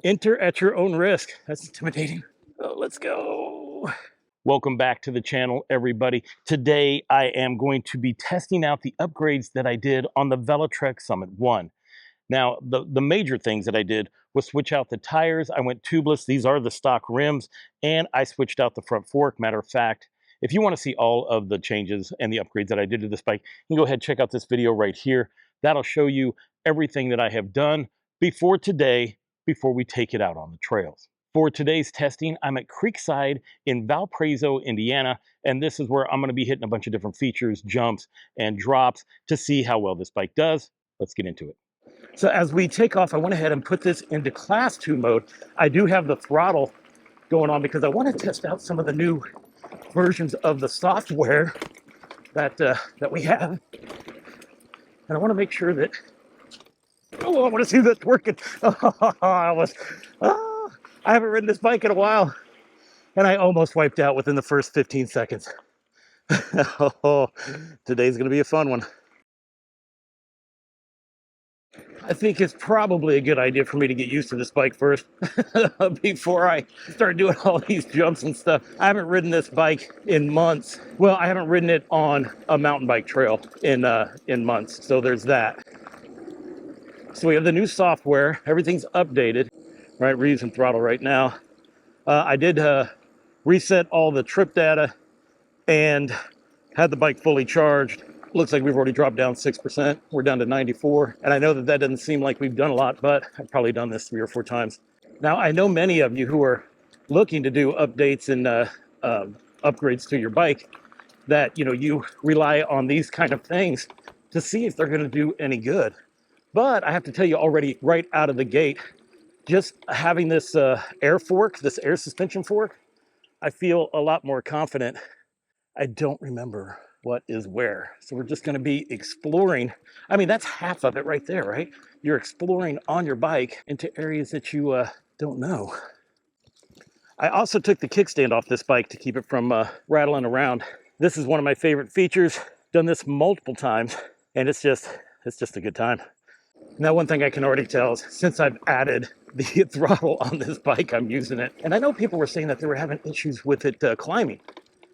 Enter at your own risk. That's intimidating. Oh, let's go. Welcome back to the channel, everybody. Today, I am going to be testing out the upgrades that I did on the Velotric Summit 1. Now, the major things that I did was switch out the tires. I went tubeless. These are the stock rims, and I switched out the front fork. Matter of fact, if you want to see all of the changes and the upgrades that I did to this bike, you can go ahead and check out this video right here. That'll show you everything that I have done before today, before we take it out on the trails. For today's testing, I'm at Creekside in Valparaiso, Indiana, and this is where I'm going to be hitting a bunch of different features, jumps, and drops to see how well this bike does. Let's get into it. So as we take off, I went ahead and put this into class 2 mode. I do have the throttle going on because I want to test out some of the new versions of the software that we have. And I want to make sure that, oh, I want to see that's working. I haven't ridden this bike in a while, and I almost wiped out within the first 15 seconds. Today's going to be a fun one. I think it's probably a good idea for me to get used to this bike first before I start doing all these jumps and stuff. I haven't ridden this bike in months. Well, I haven't ridden it on a mountain bike trail in months, so there's that. So we have the new software. Everything's updated, right? We're using Throttle right now. I did reset all the trip data and had the bike fully charged. Looks like we've already dropped down 6%. We're down to 94. And I know that that doesn't seem like we've done a lot, but I've probably done this 3 or 4 times. Now, I know many of you who are looking to do updates and upgrades to your bike that, you rely on these kind of things to see if they're going to do any good. But I have to tell you already right out of the gate, just having this air fork, this air suspension fork, I feel a lot more confident. I don't remember what is where. So we're just going to be exploring. I mean, that's half of it right there, right? You're exploring on your bike into areas that you don't know. I also took the kickstand off this bike to keep it from rattling around. This is one of my favorite features. Done this multiple times, and it's just a good time. Now, one thing I can already tell is since I've added the throttle on this bike, I'm using it. And I know people were saying that they were having issues with it climbing.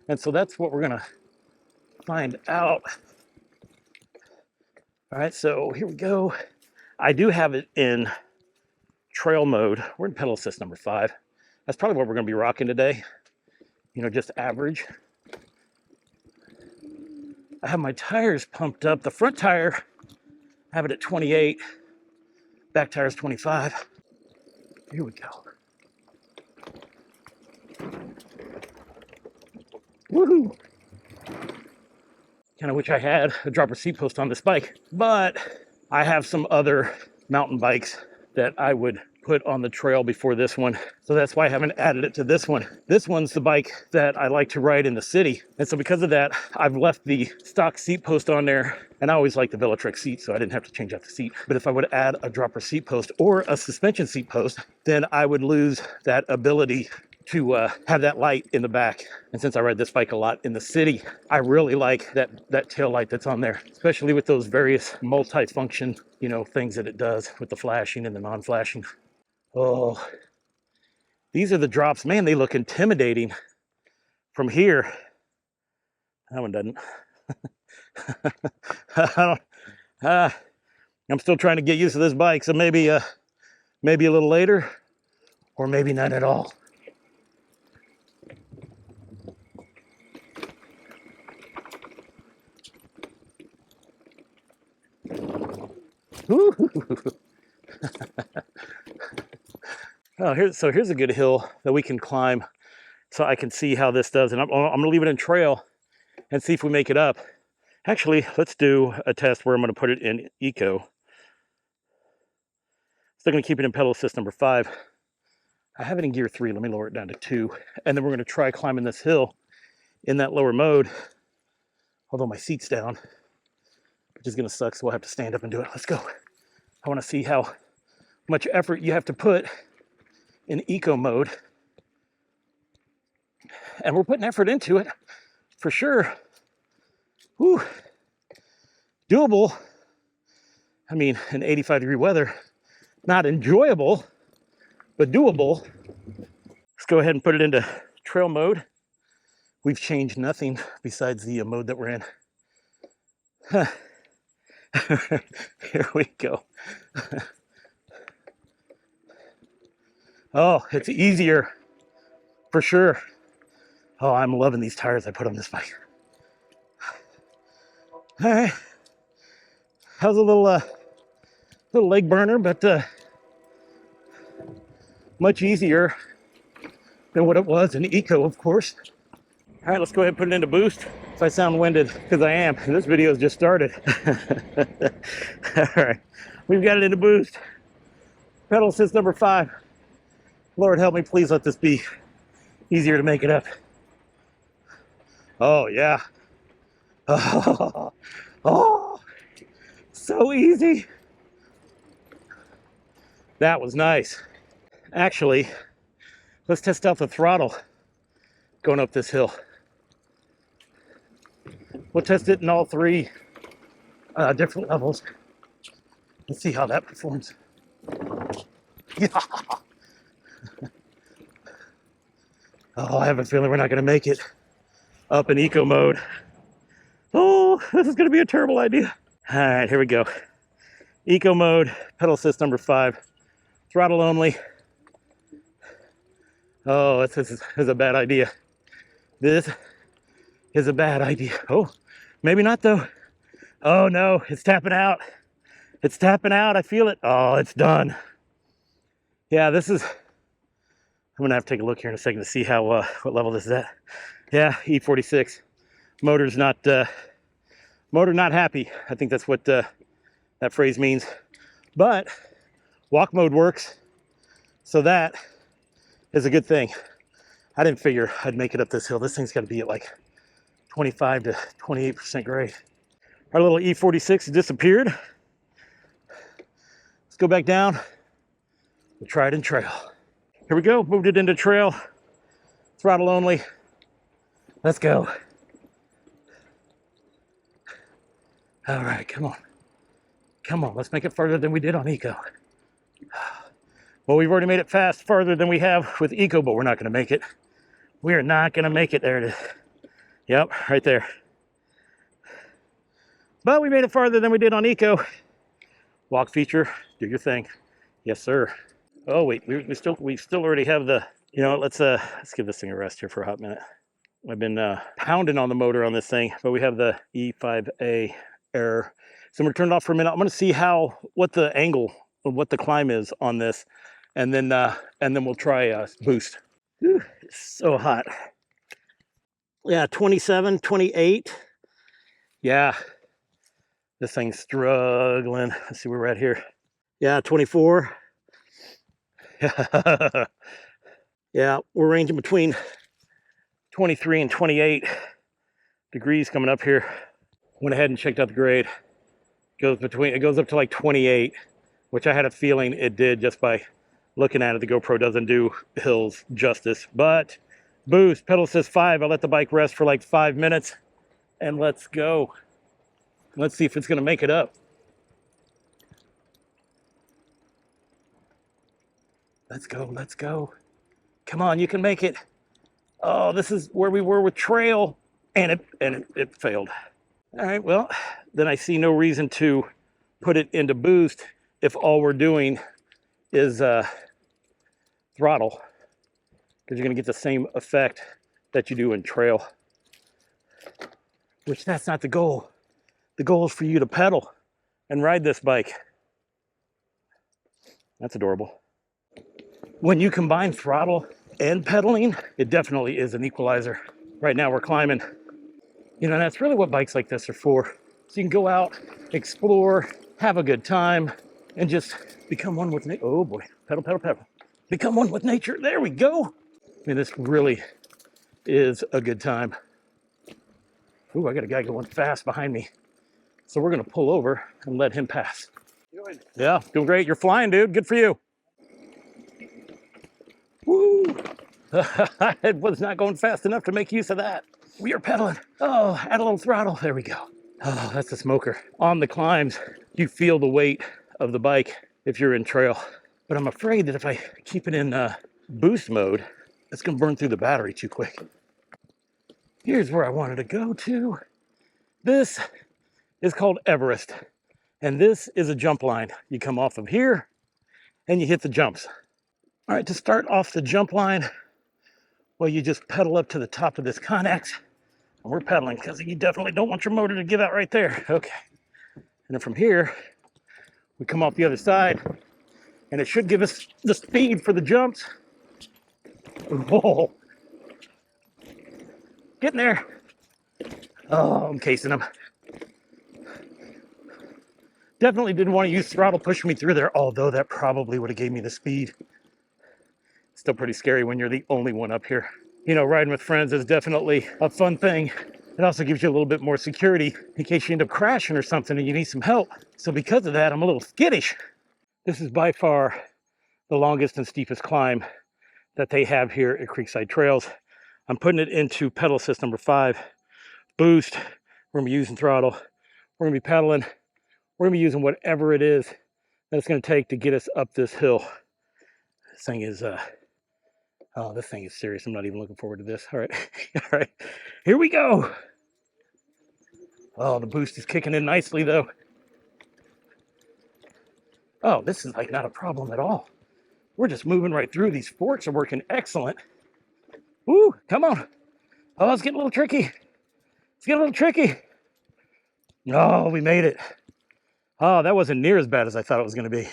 And so that's what we're going to find out. All right, so here we go. I do have it in trail mode. We're in pedal assist number 5. That's probably what we're going to be rocking today. Just average. I have my tires pumped up. The front tire, I have it at 28. Back tire is 25. Here we go. Woohoo! Kind of wish I had a dropper seat post on this bike, but I have some other mountain bikes that I would put on the trail before this one. So that's why I haven't added it to this one. This one's the bike that I like to ride in the city. And so because of that, I've left the stock seat post on there. And I always like the Velotric seat, so I didn't have to change out the seat. But if I would add a dropper seat post or a suspension seat post, then I would lose that ability to have that light in the back. And since I ride this bike a lot in the city, I really like that tail light that's on there, especially with those various multi-function, things that it does with the flashing and the non-flashing. Oh, these are the drops. Man, they look intimidating from here. That one doesn't. I'm still trying to get used to this bike, so maybe a little later, or maybe not at all. Oh, here's a good hill that we can climb, so I can see how this does. And I'm gonna leave it in trail and see if we make it up. Actually, let's do a test where I'm gonna put it in eco. Still gonna keep it in pedal assist number 5. I have it in gear 3. Let me lower it down to 2, and then we're gonna try climbing this hill in that lower mode. Although my seat's down, which is gonna suck, so we'll have to stand up and do it. Let's go. I want to see how much effort you have to put in eco mode. And we're putting effort into it, for sure. Whew. Doable. I mean, in 85-degree weather, not enjoyable, but doable. Let's go ahead and put it into trail mode. We've changed nothing besides the mode that we're in. Here we go. Oh, it's easier for sure. Oh, I'm loving these tires I put on this bike. All right. How's a little leg burner, but much easier than what it was in Eco, of course. All right, let's go ahead and put it into boost. If I sound winded, because I am, this video has just started. All right, we've got it into boost. Pedal assist number 5. Lord help me, please let this be easier to make it up. Oh yeah. Oh, so easy. That was nice. Actually, let's test out the throttle going up this hill. We'll test it in all 3 different levels. Let's see how that performs. Yeah. Oh, I have a feeling we're not going to make it up in Eco mode. Oh, this is going to be a terrible idea. All right, here we go. Eco mode, pedal assist number 5, throttle only. Oh, this is a bad idea. This is a bad idea. Oh, maybe not though. Oh no, it's tapping out. It's tapping out, I feel it. Oh, it's done. Yeah, this is, I'm gonna have to take a look here in a second to see how, what level this is at. Yeah, E46. Motor's not, motor not happy. I think that's what that phrase means. But walk mode works, so that is a good thing. I didn't figure I'd make it up this hill. This thing's got to be at like 25 to 28% grade. Our little E46 disappeared. Let's go back down. We'll try it in trail. Here we go. Moved it into trail. Throttle only. Let's go. All right, come on. Come on, let's make it farther than we did on Eco. Well, we've already made it farther than we have with Eco, but we're not gonna make it. We are not gonna make it. There it is. Yep, right there. But we made it farther than we did on Eco. Walk feature, do your thing. Yes, sir. Oh wait, we still already have the, you know, let's give this thing a rest here for a hot minute. I've been pounding on the motor on this thing, but we have the E5A error. So I'm gonna turn it off for a minute. I'm gonna see what the angle of what the climb is on this, and then we'll try boost. Whew, it's so hot. Yeah, 27, 28. Yeah, this thing's struggling. Let's see where we're at here. Yeah, 24. Yeah, we're ranging between 23 and 28 degrees coming up here. Went ahead and checked out the grade. It goes up to like 28, which I had a feeling it did just by looking at it. The GoPro doesn't do hills justice. But boost, pedal assist 5. I let the bike rest for like 5 minutes, and let's go. Let's see if it's gonna make it up. Let's go, let's go. Come on, you can make it. Oh, this is where we were with trail, and it failed. All right, well, then I see no reason to put it into boost if all we're doing is throttle, because you're gonna get the same effect that you do in trail, which that's not the goal. The goal is for you to pedal and ride this bike. That's adorable. When you combine throttle and pedaling, it definitely is an equalizer. Right now we're climbing. You know, that's really what bikes like this are for. So you can go out, explore, have a good time, and just become one with nature. Oh boy, pedal, pedal, pedal. Become one with nature. There we go. And this really is a good time. Ooh, I got a guy going fast behind me. So we're gonna pull over and let him pass. Yeah, doing great. You're flying, dude. Good for you. Woo! It was not going fast enough to make use of that. We are pedaling. Oh, add a little throttle. There we go. Oh, that's a smoker. On the climbs, you feel the weight of the bike if you're in trail. But I'm afraid that if I keep it in boost mode, it's gonna burn through the battery too quick. Here's where I wanted to go to. This is called Everest, and this is a jump line. You come off of here and you hit the jumps. All right, to start off the jump line, well, you just pedal up to the top of this Connex, and we're pedaling because you definitely don't want your motor to give out right there. Okay, and then from here, we come off the other side, and it should give us the speed for the jumps. Whoa, getting there. Oh, I'm casing them. Definitely didn't want to use throttle pushing me through there, although that probably would have gave me the speed. Still pretty scary when you're the only one up here. You know, riding with friends is definitely a fun thing. It also gives you a little bit more security in case you end up crashing or something and you need some help. So because of that, I'm a little skittish. This is by far the longest and steepest climb that they have here at Creekside Trails. I'm putting it into pedal assist number 5, boost. We're gonna be using throttle. We're gonna be pedaling. We're gonna be using whatever it is that it's gonna take to get us up this hill. This thing is, oh, this thing is serious. I'm not even looking forward to this. All right, all right, here we go. Oh, the boost is kicking in nicely though. Oh, this is like not a problem at all. We're just moving right through. These forks are working excellent. Woo, come on. Oh, it's getting a little tricky. It's getting a little tricky. Oh, we made it. Oh, that wasn't near as bad as I thought it was going to be.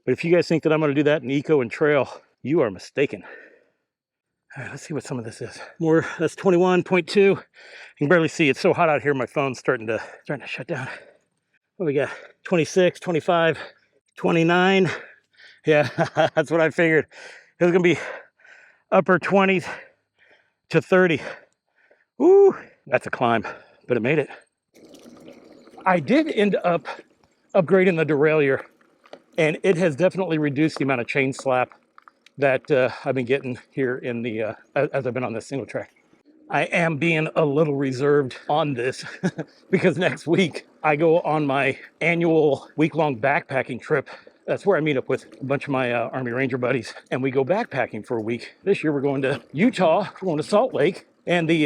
But if you guys think that I'm going to do that in eco and trail, you are mistaken. All right, let's see what some of this is. More, that's 21.2. You can barely see. It's so hot out here, my phone's starting to shut down. What we got? 26, 25, 29. Yeah, that's what I figured. It was going to be upper 20s to 30. Ooh, that's a climb, but it made it. I did end up upgrading the derailleur, and it has definitely reduced the amount of chain slap that I've been getting here in the as I've been on this Singletrack. I am being a little reserved on this because next week I go on my annual week-long backpacking trip. That's where I meet up with a bunch of my Army Ranger buddies, and we go backpacking for a week. This year we're going to Utah, we're going to Salt Lake, and the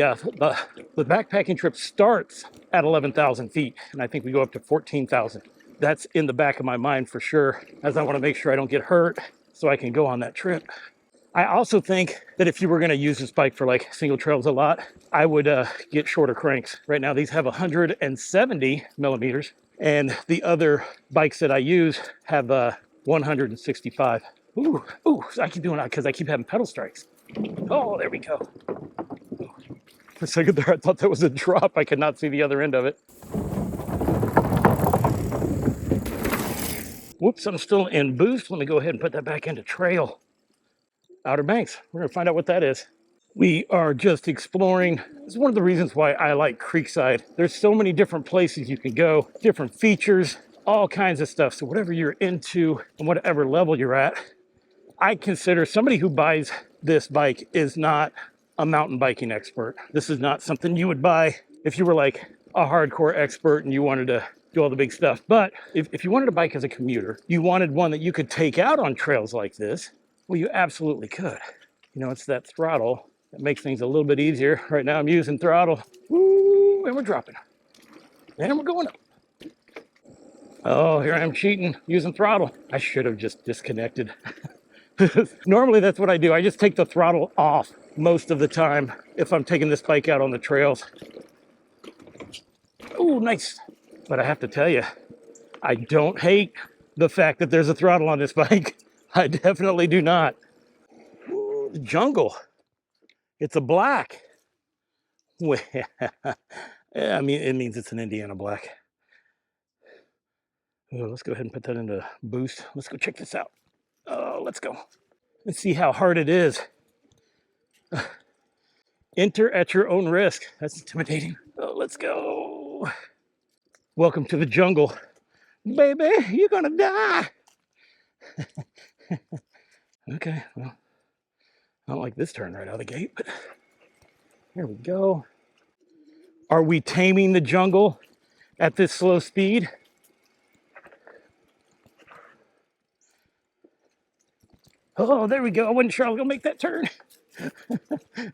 backpacking trip starts at 11,000 feet, and I think we go up to 14,000. That's in the back of my mind for sure, as I want to make sure I don't get hurt so I can go on that trip. I also think that if you were going to use this bike for like single trails a lot, I would get shorter cranks. Right now these have 170 millimeters, and the other bikes that I use have 165. Ooh, I keep doing that because I keep having pedal strikes. Oh, there we go. For a second there, I thought that was a drop. I could not see the other end of it. Whoops, I'm still in boost. Let me go ahead and put that back into trail. Outer Banks. We're going to find out what that is. We are just exploring. This is one of the reasons why I like Creekside. There's so many different places you can go, different features, all kinds of stuff. So whatever you're into and whatever level you're at, I consider somebody who buys this bike is not a mountain biking expert. This is not something you would buy if you were like a hardcore expert and you wanted to do all the big stuff. But if you wanted a bike as a commuter, you wanted one that you could take out on trails like this, well, you absolutely could. You know, it's that throttle that makes things a little bit easier. Right now I'm using throttle. Woo, and we're dropping. And we're going up. Oh, here I am cheating, using throttle. I should have just disconnected. Normally that's what I do. I just take the throttle off most of the time if I'm taking this bike out on the trails. Oh, nice. But I have to tell you, I don't hate the fact that there's a throttle on this bike. I definitely do not. Ooh, the jungle. It's a black. Well, yeah, I mean, it means it's an Indiana black. Oh, let's go ahead and put that into boost. Let's go check this out. Oh, let's go. Let's see how hard it is. Enter at your own risk. That's intimidating. Oh, let's go. Welcome to the jungle. Baby, you're gonna die. Okay, well, I don't like this turn right out of the gate, but here we go. Are we taming the jungle at this slow speed? Oh, there we go. I wasn't sure I was gonna make that turn.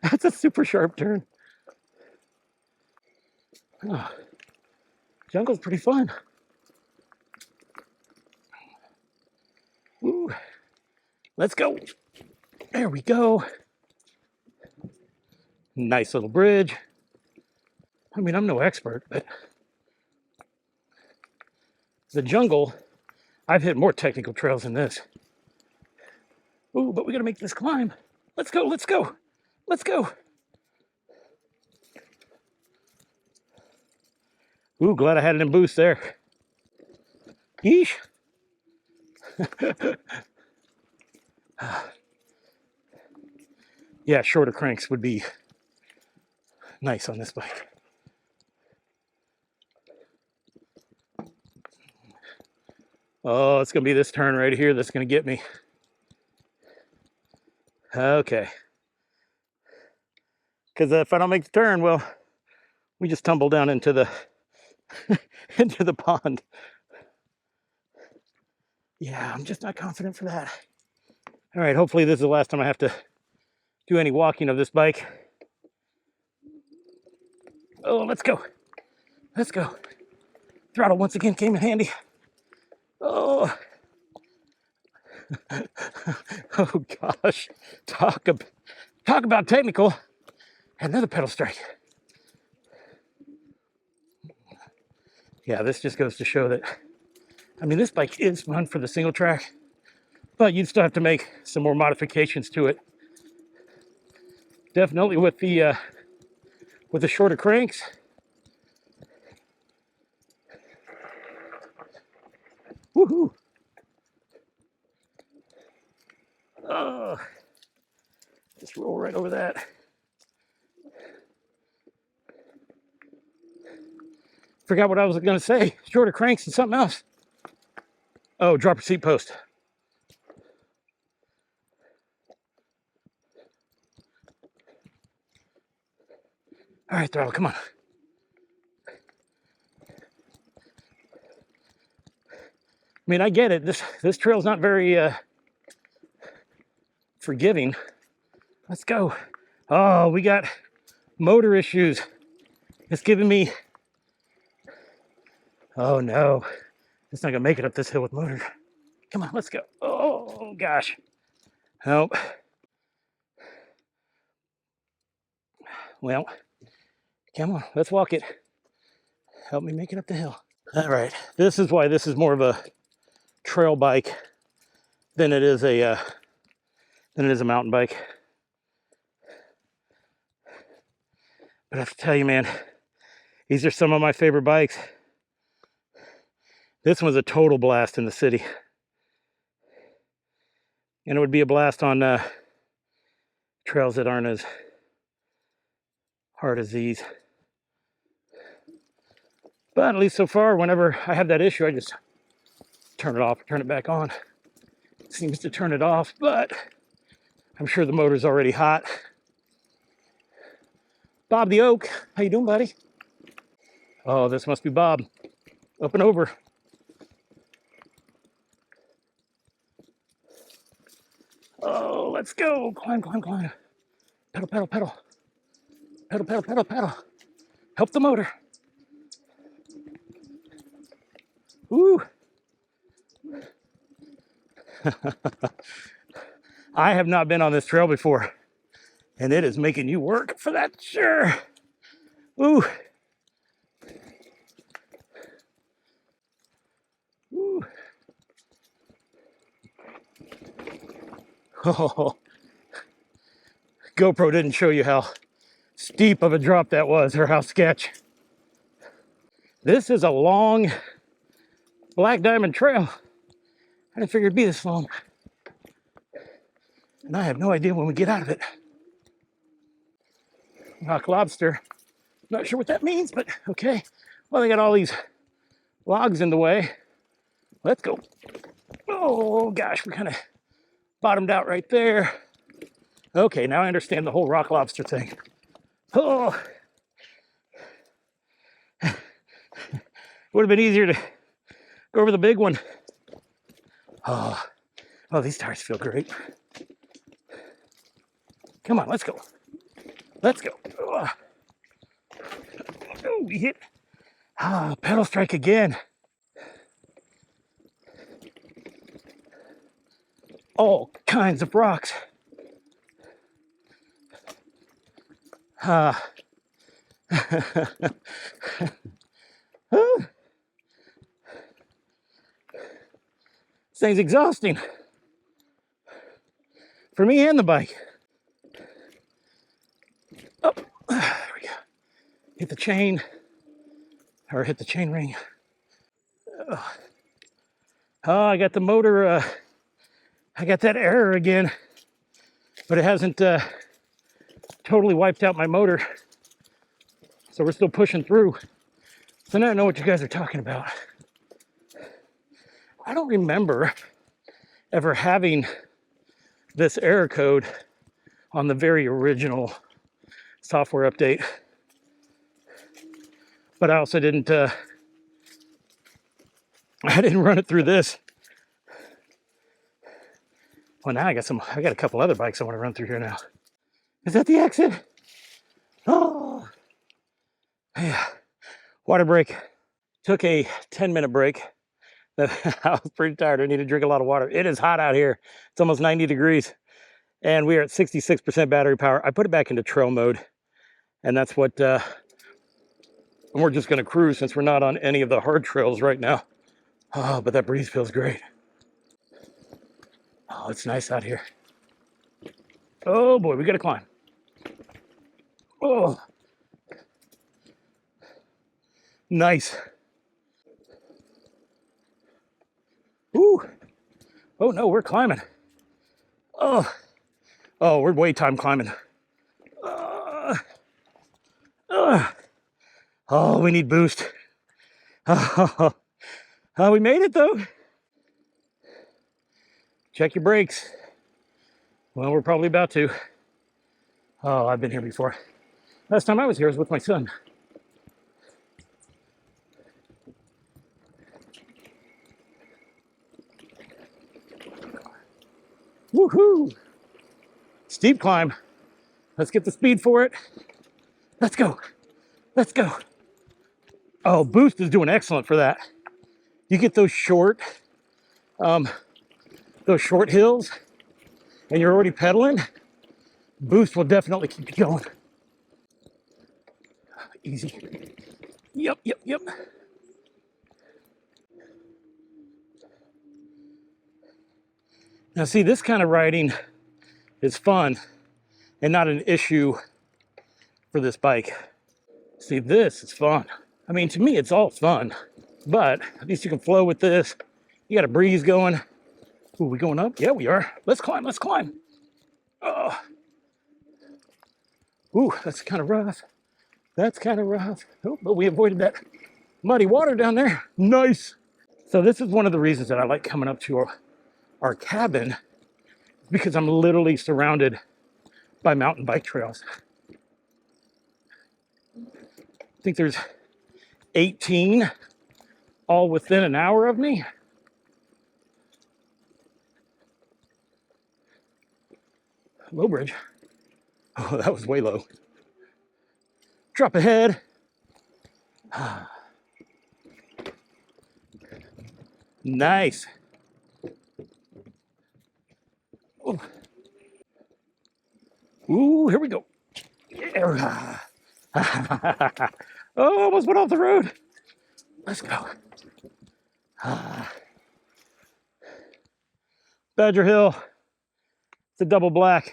That's a super sharp turn. Oh, jungle's pretty fun. Ooh, let's go. There we go. Nice little bridge. I mean, I'm no expert, but the jungle, I've hit more technical trails than this. Ooh, but we gotta make this climb. Let's go, let's go, let's go. Ooh, glad I had it in boost there. Yeesh. Yeah, shorter cranks would be nice on this bike. Oh, it's gonna be this turn right here that's gonna get me. Okay. Because if I don't make the turn, well, we just tumble down into the into the pond. Yeah, I'm just not confident for that. All right, hopefully this is the last time I have to do any walking of this bike. Oh, let's go. Let's go. Throttle once again came in handy. Oh. Oh gosh. Talk about technical. Another pedal strike. Yeah, this just goes to show that, I mean, this bike is fun for the single track, but you'd still have to make some more modifications to it. Definitely with the shorter cranks. Woohoo! Oh, just roll right over that. Forgot what I was going to say. Shorter cranks and something else. Oh, drop your seat post. All right, Throttle, come on. I mean, I get it. This trail's not very forgiving. Let's go. Oh, we got motor issues. It's giving me. Oh no, it's not gonna make it up this hill with motor. Come on, let's go. Oh gosh. Nope. Well, come on, let's walk it. Help me make it up the hill. All right. This is why this is more of a trail bike than it is a mountain bike. But I have to tell you, man, these are some of my favorite bikes. This one's a total blast in the city. And it would be a blast on trails that aren't as hard as these. But at least so far, whenever I have that issue, I just turn it off, turn it back on. It seems to turn it off, but I'm sure the motor's already hot. Bob the Oak, how you doing, buddy? Oh, this must be Bob. Up and over. Oh, let's go. Climb, climb, climb. Pedal, pedal, pedal. Pedal, pedal, pedal, pedal. Help the motor. Woo. I have not been on this trail before, and it is making you work for that, sure. Woo. Woo. Oh. GoPro didn't show you how steep of a drop that was, or how sketch. This is a long Black Diamond trail. I didn't figure it'd be this long. And I have no idea when we get out of it. Rock lobster. Not sure what that means, but okay. Well, they got all these logs in the way. Let's go. Oh gosh, we kind of bottomed out right there. Okay, now I understand the whole rock lobster thing. Oh. Would have been easier to go over the big one. Oh, these tires feel great. Come on, let's go. Let's go. Oh, we hit. Pedal strike again. All kinds of rocks. This thing's exhausting for me and the bike. Oh, there we go. Hit the chain, or hit the chain ring. Oh, I got the motor, I got that error again, but it hasn't totally wiped out my motor. So we're still pushing through. So now I know what you guys are talking about. I don't remember ever having this error code on the very original software update. But I also didn't run it through this. Well, now I got a couple other bikes I want to run through here now. Is that the exit? Oh, yeah. Water break. Took a 10-minute break. I was pretty tired. I need to drink a lot of water. It is hot out here. It's almost 90 degrees. And we are at 66% battery power. I put it back into trail mode. And that's what, and we're just going to cruise since we're not on any of the hard trails right now. Oh, but that breeze feels great. Oh, it's nice out here. Oh boy, we got to climb. Oh, nice. Ooh. Oh no, we're climbing. Oh, we're way time climbing. Oh, we need boost. Oh, we made it though. Check your brakes. Well, we're probably about to. Oh, I've been here before. Last time I was here was with my son. Woohoo! Steep climb. Let's get the speed for it. Let's go. Let's go. Oh, boost is doing excellent for that. You get those short hills and you're already pedaling, boost will definitely keep you going. Easy. Yep. Now see, this kind of riding is fun and not an issue for this bike. See, this is fun. I mean, to me, it's all fun, but at least you can flow with this. You got a breeze going. Ooh, we going up? Yeah, we are. Let's climb. Oh. Ooh, that's kind of rough. Oh, but we avoided that muddy water down there. Nice. So this is one of the reasons that I like coming up to our cabin, because I'm literally surrounded by mountain bike trails. I think there's 18 all within an hour of me. Low bridge. Oh, that was way low. Drop ahead. Nice. Oh. Ooh, here we go. Yeah. Oh, almost went off the road. Let's go. Badger Hill. It's a double black.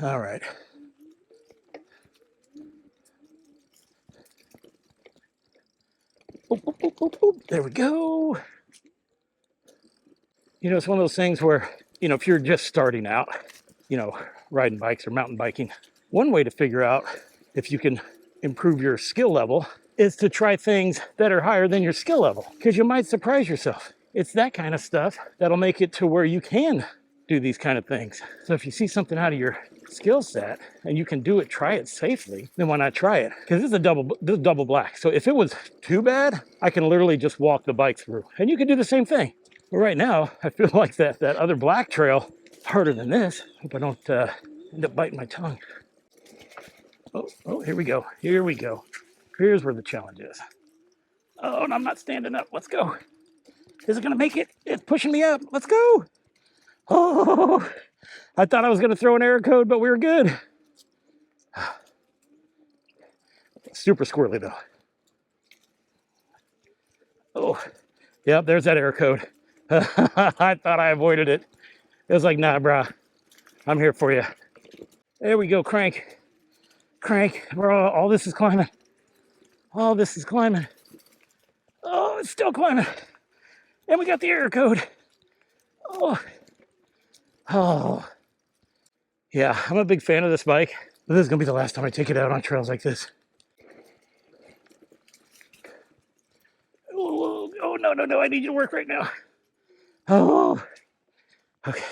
All right. There we go. You know, it's one of those things where, you know, if you're just starting out, you know, riding bikes or mountain biking, one way to figure out if you can improve your skill level is to try things that are higher than your skill level, because you might surprise yourself. It's that kind of stuff that'll make it to where you can do these kind of things. So if you see something out of your skill set and you can do it, try it safely, then why not try it? Because this is double black. So if it was too bad, I can literally just walk the bike through, and you can do the same thing. But right now, I feel like that other black trail is harder than this. Hope I don't End up biting my tongue. Oh, here we go. Here we go. Here's where the challenge is. Oh, and I'm not standing up. Let's go. Is it going to make it? It's pushing me up. Let's go. Oh, I thought I was going to throw an error code, but we were good. Super squirrely, though. Oh, yep, there's that error code. I thought I avoided it. It was like, nah, brah. I'm here for you. There we go, crank. Crank. We're all this is climbing. All this is climbing. Oh, it's still climbing. And we got the error code. Oh. Yeah, I'm a big fan of this bike. But this is going to be the last time I take it out on trails like this. Oh, no. I need you to work right now. Oh. Okay.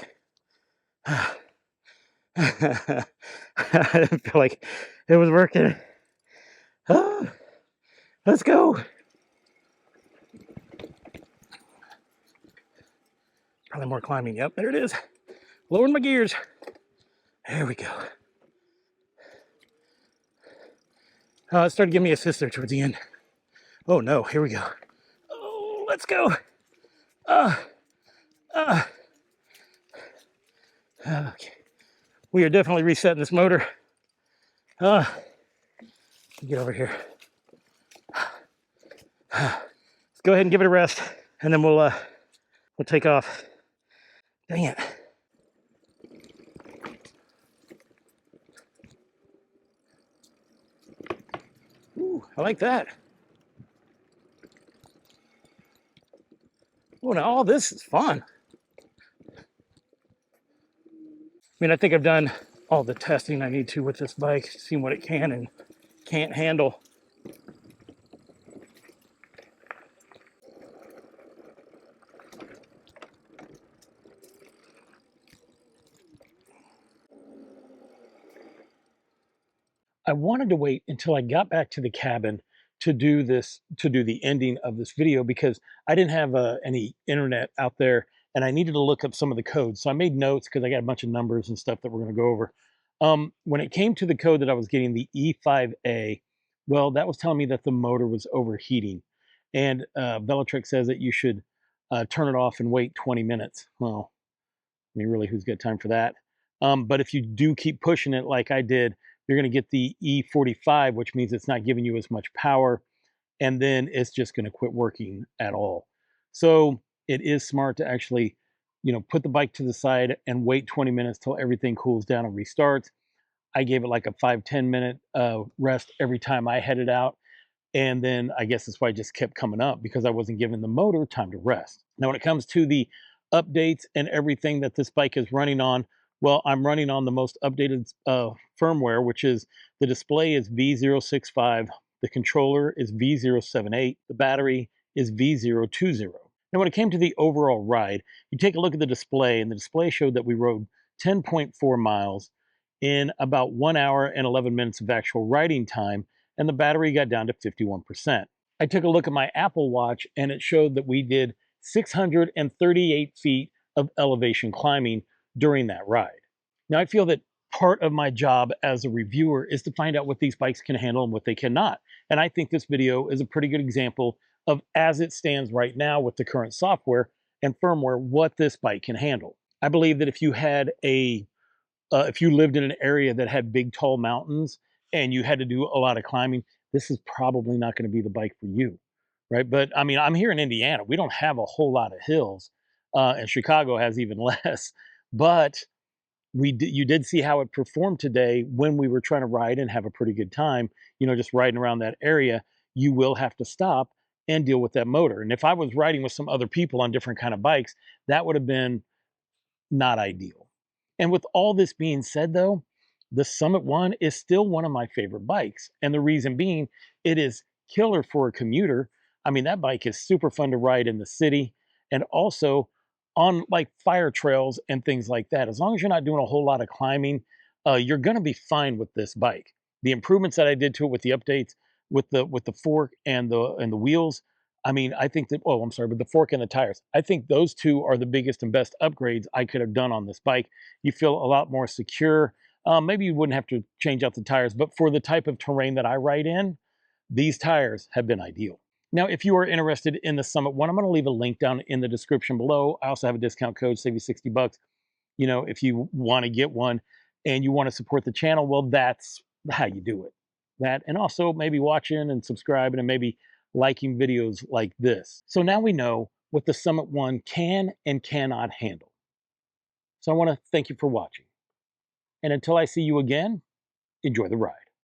I didn't feel like it was working. Oh, let's go. Probably more climbing. Yep, there it is. Lowering my gears. There we go. It started giving me assist there towards the end. Oh no, here we go. Oh, let's go. Okay. We are definitely resetting this motor. Get over here. Let's go ahead and give it a rest, and then we'll take off. Dang it. Ooh, I like that. Oh, now all this is fun. I mean, I think I've done all the testing I need to with this bike, seeing what it can and can't handle. I wanted to wait until I got back to the cabin to do the ending of this video, because I didn't have any internet out there, and I needed to look up some of the codes. So I made notes because I got a bunch of numbers and stuff that we're going to go over. When it came to the code that I was getting, the E5A, well, that was telling me that the motor was overheating, and Velotric says that you should turn it off and wait 20 minutes. Well, I mean, really, who's got time for that? But if you do keep pushing it like I did, you're going to get the E45, which means it's not giving you as much power, and then it's just going to quit working at all. So it is smart to actually, put the bike to the side and wait 20 minutes till everything cools down and restarts. I gave it like a 5-10 minute rest every time I headed out. And then I guess that's why I just kept coming up, because I wasn't giving the motor time to rest. Now, when it comes to the updates and everything that this bike is running on, well, I'm running on the most updated firmware, which is the display is V065, the controller is V078, the battery is V020. Now, when it came to the overall ride, you take a look at the display, and the display showed that we rode 10.4 miles in about 1 hour and 11 minutes of actual riding time, and the battery got down to 51%. I took a look at my Apple Watch, and it showed that we did 638 feet of elevation climbing during that ride. Now, I feel that part of my job as a reviewer is to find out what these bikes can handle and what they cannot. And I think this video is a pretty good example of, as it stands right now with the current software and firmware, what this bike can handle. I believe that if you lived in an area that had big, tall mountains and you had to do a lot of climbing, this is probably not going to be the bike for you, right? But I mean, I'm here in Indiana. We don't have a whole lot of hills, and Chicago has even less. But you did see how it performed today when we were trying to ride and have a pretty good time. Just riding around that area, you will have to stop and deal with that motor. And if I was riding with some other people on different kind of bikes, that would have been not ideal. And with all this being said, though, the Summit One is still one of my favorite bikes. And the reason being, it is killer for a commuter. I mean, that bike is super fun to ride in the city, and also on like fire trails and things like that. As long as you're not doing a whole lot of climbing, you're going to be fine with this bike. The improvements that I did to it with the updates, with the fork and the wheels, I mean, I think that, oh, I'm sorry, but the fork and the tires, I think those two are the biggest and best upgrades I could have done on this bike. You feel a lot more secure. Maybe you wouldn't have to change out the tires, but for the type of terrain that I ride in, these tires have been ideal. Now, if you are interested in the Summit One, I'm going to leave a link down in the description below. I also have a discount code, save you 60 bucks. You know, if you want to get one and you want to support the channel, well, that's how you do it. That, and also maybe watching and subscribing and maybe liking videos like this. So now we know what the Summit One can and cannot handle. So I want to thank you for watching. And until I see you again, enjoy the ride.